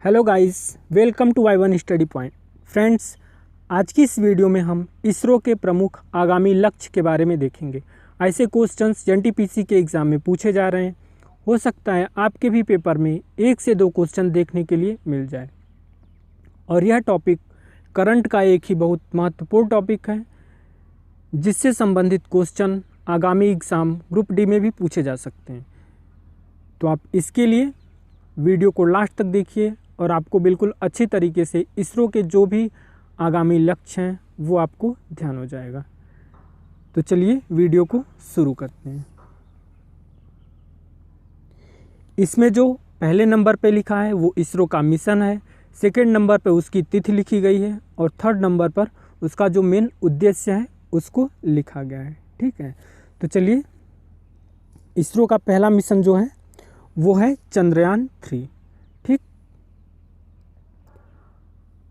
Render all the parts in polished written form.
Hello guys, welcome to Y one study point. Friends, आज की इस वीडियो में हम इसरो के प्रमुख आगामी लक्ष्य के बारे में देखेंगे। ऐसे क्वेश्चंस एनटीपीसी के एग्ज़ाम में पूछे जा रहे हैं। हो सकता है आपके भी पेपर में 1 से 2 क्वेश्चन देखने के लिए मिल जाए। और यह टॉपिक करंट का एक ही बहुत महत्वपूर्ण टॉपिक है, जिससे संबंधित क्वेश्चन आगामी एग्ज़ाम ग्रुप डी में भी पूछे जा सकते हैं। तो आप इसके लिए वीडियो को लास्ट तक देखिए और आपको बिल्कुल अच्छी तरीके से इसरो के जो भी आगामी लक्ष्य हैं वो आपको ध्यान हो जाएगा। तो चलिए वीडियो को शुरू करते हैं। इसमें जो पहले नंबर पे लिखा है वो इसरो का मिशन है, सेकंड नंबर पे उसकी तिथि लिखी गई है और थर्ड नंबर पर उसका जो मेन उद्देश्य है उसको लिखा गया है। ठीक है, तो चलिए इसरो का पहला मिशन जो है वो है चंद्रयान 3। ठीक,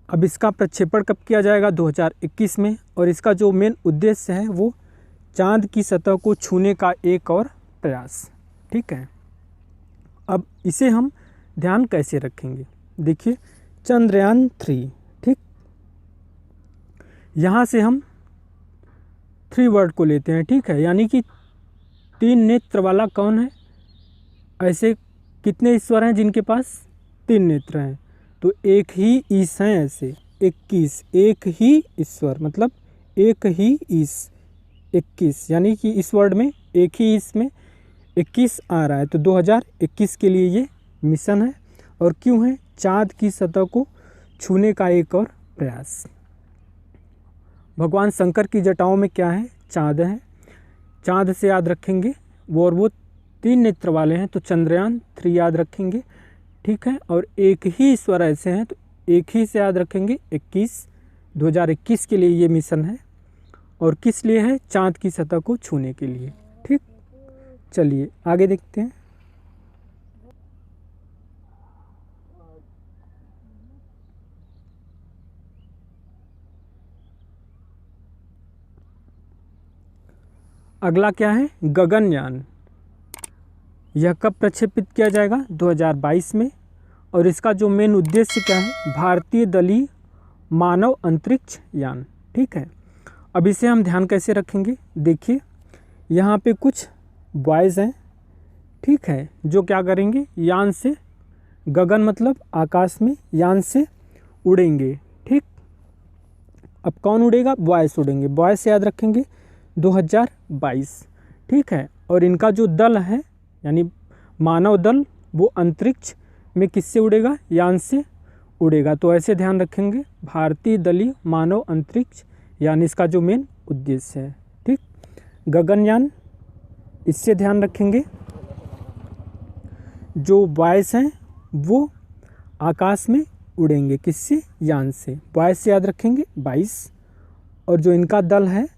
अब इसका प्रक्षेपण कब किया जाएगा? 2021 में। और इसका जो मेन उद्देश्य है वो चांद की सतह को छूने का एक और प्रयास। ठीक है, अब इसे हम ध्यान कैसे रखेंगे? देखिए, चंद्रयान 3। ठीक, यहाँ से हम 3 वर्ड को लेते हैं। ठीक है, यानी कि 3 नेत्र वाला कौन है? ऐसे कितने ईश्वर हैं जिनके पास 3 नेत्र हैं? तो एक ही ईश हैं। ऐसे 21, एक ही ईश्वर मतलब एक ही ईश 21, यानी कि इस वर्ड में एक ही ईश में 21 आ रहा है। तो 2021 के लिए ये मिशन है। और क्यों है? चाँद की सतह को छूने का एक और प्रयास। भगवान शंकर की जटाओं में क्या है? चाँद है। चाँद से याद रखेंगे वो, और वो 3 नेत्र वाले हैं, तो चंद्रयान 3 याद रखेंगे। ठीक है, और एक ही ईश्वर ऐसे हैं तो एक ही से याद रखेंगे 21। 2021 के लिए ये मिशन है। और किस लिए है? चाँद की सतह को छूने के लिए। ठीक, चलिए आगे देखते हैं। अगला क्या है? गगनयान। यह कब प्रक्षेपित किया जाएगा? 2022 में। और इसका जो मेन उद्देश्य क्या है? भारतीय दलीय मानव अंतरिक्ष यान। ठीक है, अब इसे हम ध्यान कैसे रखेंगे? देखिए, यहाँ पे कुछ बॉयज़ हैं। ठीक है, जो क्या करेंगे? यान से, गगन मतलब आकाश में, यान से उड़ेंगे। ठीक, अब कौन उड़ेगा? बॉयज़ उड़ेंगे। बॉयज़ से याद रखेंगे 2022। ठीक है, और इनका जो दल है यानी मानव दल वो अंतरिक्ष में किससे उड़ेगा? यान से उड़ेगा। तो ऐसे ध्यान रखेंगे, भारतीय दलीय मानव अंतरिक्ष यानी इसका जो मेन उद्देश्य है। ठीक, गगनयान, इससे ध्यान रखेंगे जो बॉयज़ हैं वो आकाश में उड़ेंगे। किससे? यान से। बॉयज़ से याद रखेंगे 22। और जो इनका दल है,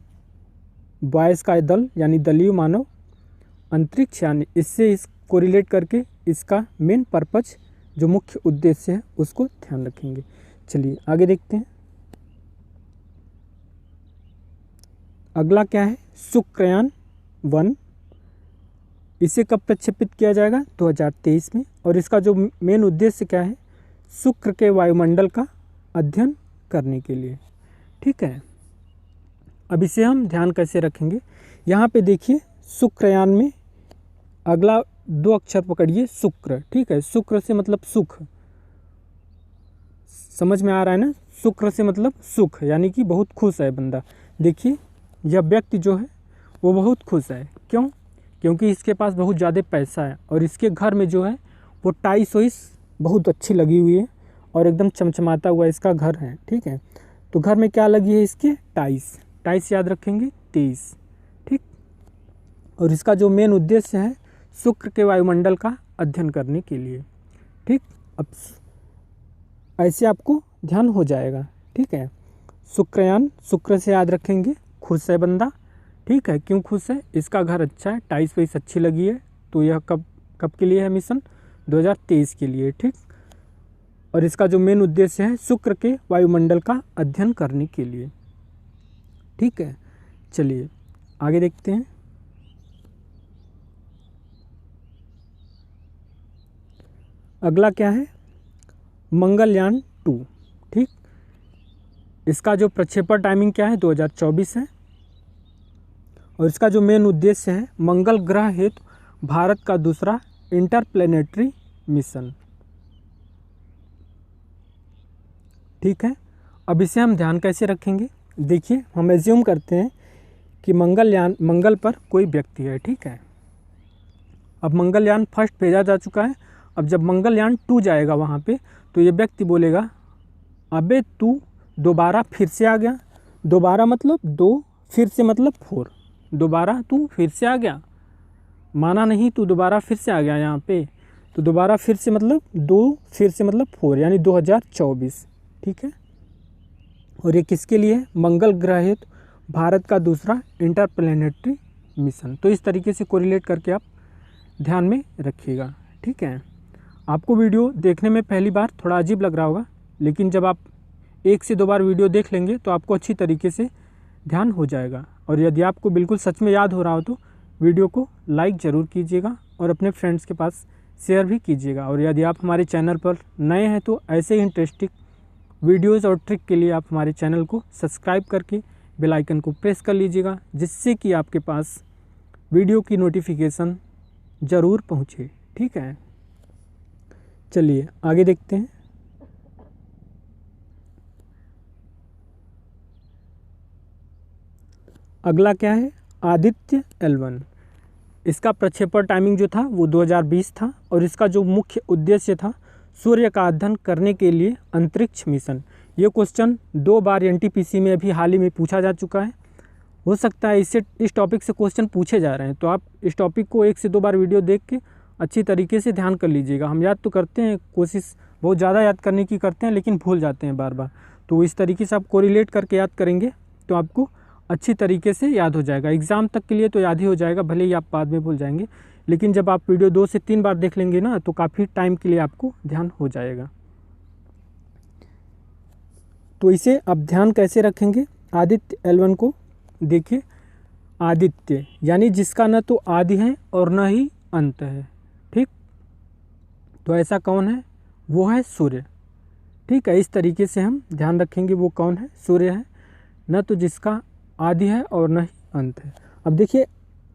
बॉयज़ का दल यानी दलीय मानव अंतरिक्ष यानी, इससे इसको रिलेट करके इसका मेन पर्पज जो मुख्य उद्देश्य है उसको ध्यान रखेंगे। चलिए आगे देखते हैं। अगला क्या है? शुक्रयान 1। इसे कब प्रक्षेपित किया जाएगा? 2023 में। और इसका जो मेन उद्देश्य क्या है? शुक्र के वायुमंडल का अध्ययन करने के लिए। ठीक है, अब इसे हम ध्यान कैसे रखेंगे? यहाँ पे देखिए, शुक्रयान में अगला 2 अक्षर पकड़िए, शुक्र। ठीक है, शुक्र से मतलब सुख, समझ में आ रहा है ना? शुक्र से मतलब सुख, यानी कि बहुत खुश है बंदा। देखिए, यह व्यक्ति जो है वो बहुत खुश है। क्यों? क्योंकि इसके पास बहुत ज़्यादा पैसा है और इसके घर में जो है वो टाइल्स वाइस बहुत अच्छी लगी हुई है और एकदम चमचमाता हुआ इसका घर है। ठीक है, तो घर में क्या लगी है? इसके टाइल्स। टाइल्स याद रखेंगे 23। ठीक, और इसका जो मेन उद्देश्य है शुक्र के वायुमंडल का अध्ययन करने के लिए। ठीक, अब ऐसे आपको ध्यान हो जाएगा। ठीक है, शुक्रयान, शुक्र से याद रखेंगे खुश है बंदा। ठीक है, क्यों खुश है? इसका घर अच्छा है, टाइल्स वाइस अच्छी लगी है। तो यह कब के लिए है मिशन? 2023 के लिए। ठीक, और इसका जो मेन उद्देश्य है शुक्र के वायुमंडल का अध्ययन करने के लिए। ठीक है, चलिए आगे देखते हैं। अगला क्या है? मंगलयान 2। ठीक, इसका जो प्रक्षेपण टाइमिंग क्या है 2024 है, और इसका जो मेन उद्देश्य है मंगल ग्रह हेतु भारत का दूसरा इंटरप्लेनेटरी मिशन। ठीक है, अब इसे हम ध्यान कैसे रखेंगे, देखिए हम एज्यूम करते हैं कि मंगल पर कोई व्यक्ति है। ठीक है, अब मंगलयान फर्स्ट भेजा जा चुका है, अब जब मंगलयान 2 जाएगा वहाँ पे तो ये व्यक्ति बोलेगा अबे तू दोबारा फिर से आ गया। दोबारा मतलब 2, फिर से मतलब 4। दोबारा तू फिर से आ गया, माना नहीं, तू दोबारा फिर से आ गया यहाँ पे, तो दोबारा फिर से मतलब 2, फिर से मतलब 4, यानी 2024। ठीक है, और ये किसके लिए, मंगल ग्रह हेतु भारत का दूसरा इंटरप्लेनेटरी मिशन। तो इस तरीके से कोरिलेट करके आप ध्यान में रखिएगा। ठीक है, आपको वीडियो देखने में पहली बार थोड़ा अजीब लग रहा होगा, लेकिन जब आप 1 से 2 बार वीडियो देख लेंगे तो आपको अच्छी तरीके से ध्यान हो जाएगा। और यदि आपको बिल्कुल सच में याद हो रहा हो तो वीडियो को लाइक ज़रूर कीजिएगा और अपने फ्रेंड्स के पास शेयर भी कीजिएगा। और यदि आप हमारे चैनल पर नए हैं तो ऐसे ही इंटरेस्टिंग वीडियोज़ और ट्रिक के लिए आप हमारे चैनल को सब्सक्राइब करके बेल आइकन को प्रेस कर लीजिएगा, जिससे कि आपके पास वीडियो की नोटिफिकेशन ज़रूर पहुँचे। ठीक है, चलिए आगे देखते हैं। अगला क्या है, आदित्य L1। इसका प्रक्षेपण टाइमिंग जो था वो 2020 था, और इसका जो मुख्य उद्देश्य था सूर्य का अध्ययन करने के लिए अंतरिक्ष मिशन। ये क्वेश्चन 2 बार NTPC में अभी हाल ही में पूछा जा चुका है। हो सकता है इस टॉपिक से क्वेश्चन पूछे जा रहे हैं, तो आप इस टॉपिक को 1 से 2 बार वीडियो देख के अच्छी तरीके से ध्यान कर लीजिएगा। हम याद तो करते हैं, कोशिश बहुत ज़्यादा याद करने की करते हैं, लेकिन भूल जाते हैं बार बार। तो इस तरीके से आप कोरिलेट करके याद करेंगे तो आपको अच्छी तरीके से याद हो जाएगा। एग्ज़ाम तक के लिए तो याद ही हो जाएगा, भले ही आप बाद में भूल जाएंगे, लेकिन जब आप वीडियो 2 से 3 बार देख लेंगे ना तो काफ़ी टाइम के लिए आपको ध्यान हो जाएगा। तो इसे आप ध्यान कैसे रखेंगे, आदित्य L1 को देखिए, आदित्य यानी जिसका न तो आदि है और न ही अंत है। ठीक, तो ऐसा कौन है, वो है सूर्य। ठीक है, इस तरीके से हम ध्यान रखेंगे वो कौन है, सूर्य है, न तो जिसका आदि है और न ही अंत है। अब देखिए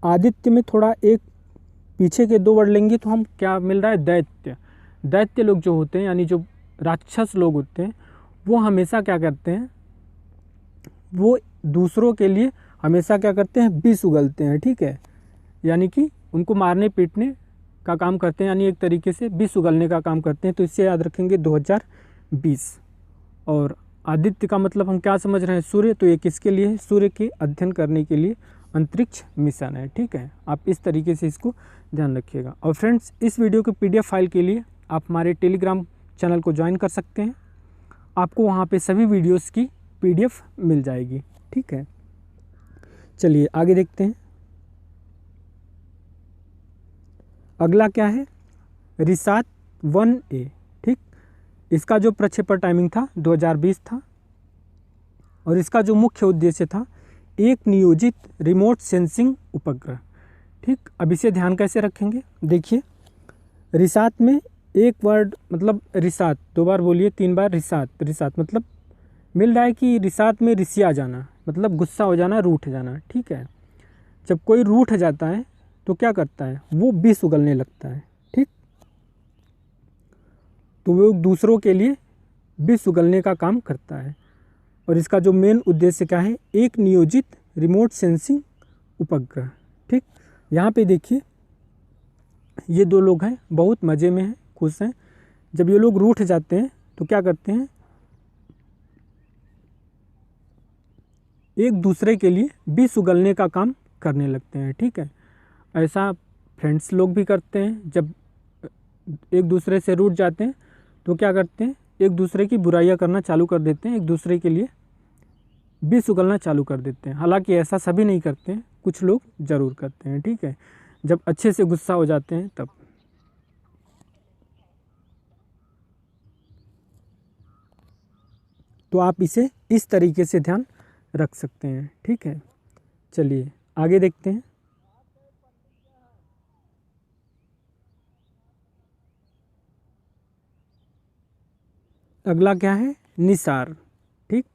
आदित्य में थोड़ा एक पीछे के 2 वर्ड लेंगे तो हम क्या मिल रहा है, दैत्य। दैत्य लोग जो होते हैं यानी जो राक्षस लोग होते हैं, वो हमेशा क्या करते हैं, वो दूसरों के लिए हमेशा क्या करते हैं, विष उगलते हैं। ठीक है, यानी कि उनको मारने पीटने का काम करते हैं, यानी एक तरीके से विष उगलने का काम करते हैं। तो इससे याद रखेंगे 2020। और आदित्य का मतलब हम क्या समझ रहे हैं, सूर्य। तो ये किसके लिए है, सूर्य के अध्ययन करने के लिए अंतरिक्ष मिशन है। ठीक है, आप इस तरीके से इसको ध्यान रखिएगा। और फ्रेंड्स, इस वीडियो के PDF फाइल के लिए आप हमारे टेलीग्राम चैनल को ज्वाइन कर सकते हैं, आपको वहाँ पे सभी वीडियोस की PDF मिल जाएगी। ठीक है, चलिए आगे देखते हैं। अगला क्या है, रिसात 1A। ठीक, इसका जो प्रक्षेपण टाइमिंग था 2020 था, और इसका जो मुख्य उद्देश्य था एक नियोजित रिमोट सेंसिंग उपग्रह। ठीक, अब इसे ध्यान कैसे रखेंगे, देखिए रिसात में एक वर्ड मतलब रिसात 2 बार बोलिए, 3 बार रिसात। रिसात मतलब मिल रहा है कि रिसात में रिसिया जाना, मतलब गुस्सा हो जाना, रूठ जाना। ठीक है, जब कोई रूठ जाता है तो क्या करता है, वो विष उगलने लगता है। ठीक, तो वो दूसरों के लिए विष उगलने का काम करता है। और इसका जो मेन उद्देश्य क्या है, एक नियोजित रिमोट सेंसिंग उपग्रह। ठीक, यहाँ पे देखिए ये 2 लोग हैं, बहुत मज़े में हैं, खुश हैं। जब ये लोग रूठ जाते हैं तो क्या करते हैं, एक दूसरे के लिए विष उगलने का काम करने लगते हैं। ठीक है, ऐसा फ्रेंड्स लोग भी करते हैं। जब एक दूसरे से रूठ जाते हैं तो क्या करते हैं, एक दूसरे की बुराइयां करना चालू कर देते हैं, एक दूसरे के लिए विष उगलना चालू कर देते हैं। हालांकि ऐसा सभी नहीं करते हैं, कुछ लोग ज़रूर करते हैं। ठीक है, जब अच्छे से गुस्सा हो जाते हैं तब। तो आप इसे इस तरीके से ध्यान रख सकते हैं। ठीक है, चलिए आगे देखते हैं। अगला क्या है, निसार। ठीक,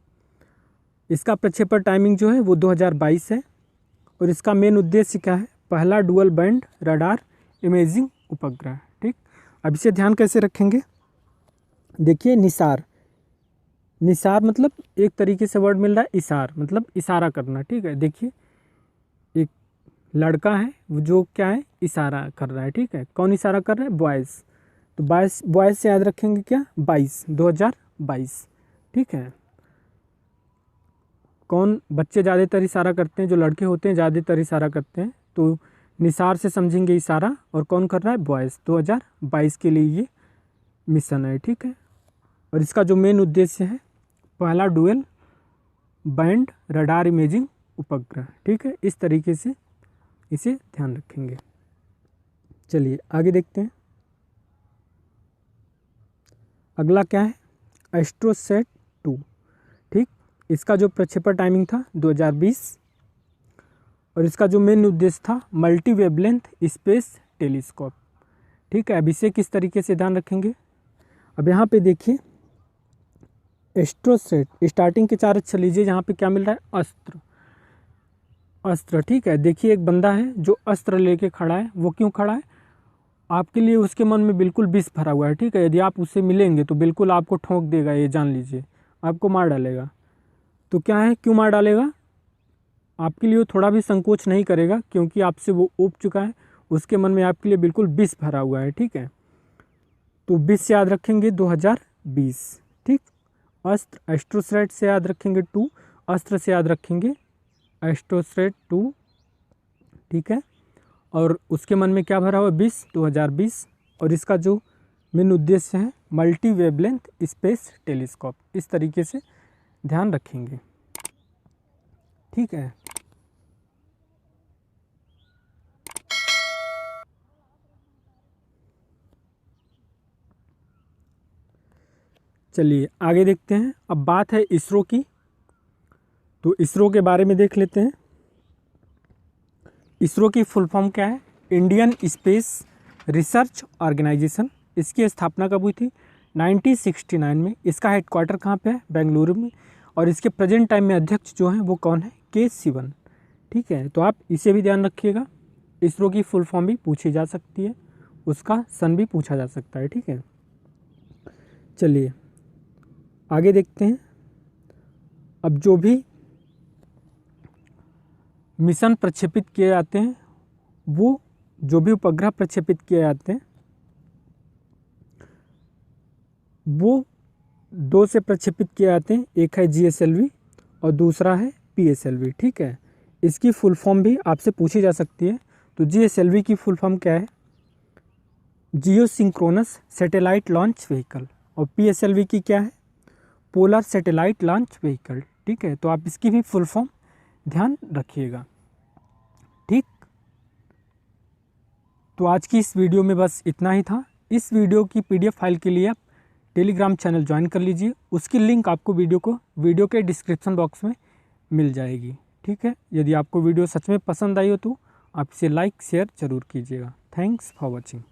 इसका प्रक्षेपण टाइमिंग जो है वो 2022 है और इसका मेन उद्देश्य क्या है, पहला डुअल बैंड रडार इमेजिंग उपग्रह। ठीक, अब इसे ध्यान कैसे रखेंगे, देखिए निसार, निसार मतलब एक तरीके से वर्ड मिल रहा है इशार, मतलब इशारा करना। ठीक है, देखिए एक लड़का है वो जो क्या है, इशारा कर रहा है। ठीक है, कौन इशारा कर रहा है, बॉयज़। तो बॉयज़ से याद रखेंगे क्या, 2022। ठीक है, कौन बच्चे ज़्यादातर इशारा करते हैं, जो लड़के होते हैं ज़्यादातर इशारा करते हैं, तो निसार से समझेंगे इशारा, और कौन कर रहा है, बॉयज़। 2022 के लिए ये मिशन है। ठीक है, और इसका जो मेन उद्देश्य है, पहला डुअल बैंड रडार इमेजिंग उपग्रह। ठीक है, इस तरीके से इसे ध्यान रखेंगे। चलिए आगे देखते हैं, अगला क्या है, एस्ट्रोसैट 2। ठीक, इसका जो प्रक्षेपण टाइमिंग था 2020 और इसका जो मेन उद्देश्य था, मल्टी वेवलेंथ स्पेस टेलीस्कोप। ठीक है, अब इसे किस तरीके से ध्यान रखेंगे, अब यहाँ पे देखिए एस्ट्रोसैट, स्टार्टिंग के 4 अक्षर लीजिए, यहाँ पे क्या मिल रहा है, अस्त्र, अस्त्र। ठीक है, देखिए एक बंदा है जो अस्त्र लेके खड़ा है, वो क्यों खड़ा है, आपके लिए उसके मन में बिल्कुल विष भरा हुआ है। ठीक है, यदि आप उससे मिलेंगे तो बिल्कुल आपको ठोक देगा, ये जान लीजिए, आपको मार डालेगा। तो क्या है, क्यों मार डालेगा, आपके लिए वो थोड़ा भी संकोच नहीं करेगा, क्योंकि आपसे वो ऊब चुका है, उसके मन में आपके लिए बिल्कुल विष भरा हुआ है। ठीक है, तो 20 से याद रखेंगे 2020। ठीक, अस्त्र, एस्ट्रोसैट से याद रखेंगे 2, अस्त्र से याद रखेंगे एस्ट्रोसैट 2। ठीक है, और उसके मन में क्या भरा हुआ, 2020, और इसका जो मेन उद्देश्य है, मल्टी वेवलेंथ स्पेस टेलीस्कोप। इस तरीके से ध्यान रखेंगे। ठीक है, चलिए आगे देखते हैं। अब बात है इसरो की, तो इसरो के बारे में देख लेते हैं। इसरो की फुल फॉर्म क्या है, इंडियन स्पेस रिसर्च ऑर्गेनाइजेशन। इसकी स्थापना कब हुई थी, 1969 में। इसका हेडक्वार्टर कहाँ पे है, बेंगलुरु में, और इसके प्रेजेंट टाइम में अध्यक्ष जो हैं वो कौन है, के सिवन। ठीक है, तो आप इसे भी ध्यान रखिएगा, इसरो की फुल फॉर्म भी पूछी जा सकती है, उसका सन भी पूछा जा सकता है। ठीक है, चलिए आगे देखते हैं। अब जो भी मिशन प्रक्षेपित किए जाते हैं, वो जो भी उपग्रह प्रक्षेपित किए जाते हैं वो 2 से प्रक्षेपित किए जाते हैं, एक है GSLV और दूसरा है PSLV। ठीक है, इसकी फुल फॉर्म भी आपसे पूछी जा सकती है। तो GSLV की फुल फॉर्म क्या है, जियो सिंक्रोनस सैटेलाइट लॉन्च व्हीकल, और PSLV की क्या है, पोलर सैटेलाइट लॉन्च व्हीकल। ठीक है, तो आप इसकी भी फुल फॉर्म ध्यान रखिएगा। ठीक, तो आज की इस वीडियो में बस इतना ही था। इस वीडियो की PDF फाइल के लिए आप टेलीग्राम चैनल ज्वाइन कर लीजिए, उसकी लिंक आपको वीडियो के डिस्क्रिप्शन बॉक्स में मिल जाएगी। ठीक है, यदि आपको वीडियो सच में पसंद आई हो तो आप इसे लाइक शेयर ज़रूर कीजिएगा। Thanks for watching.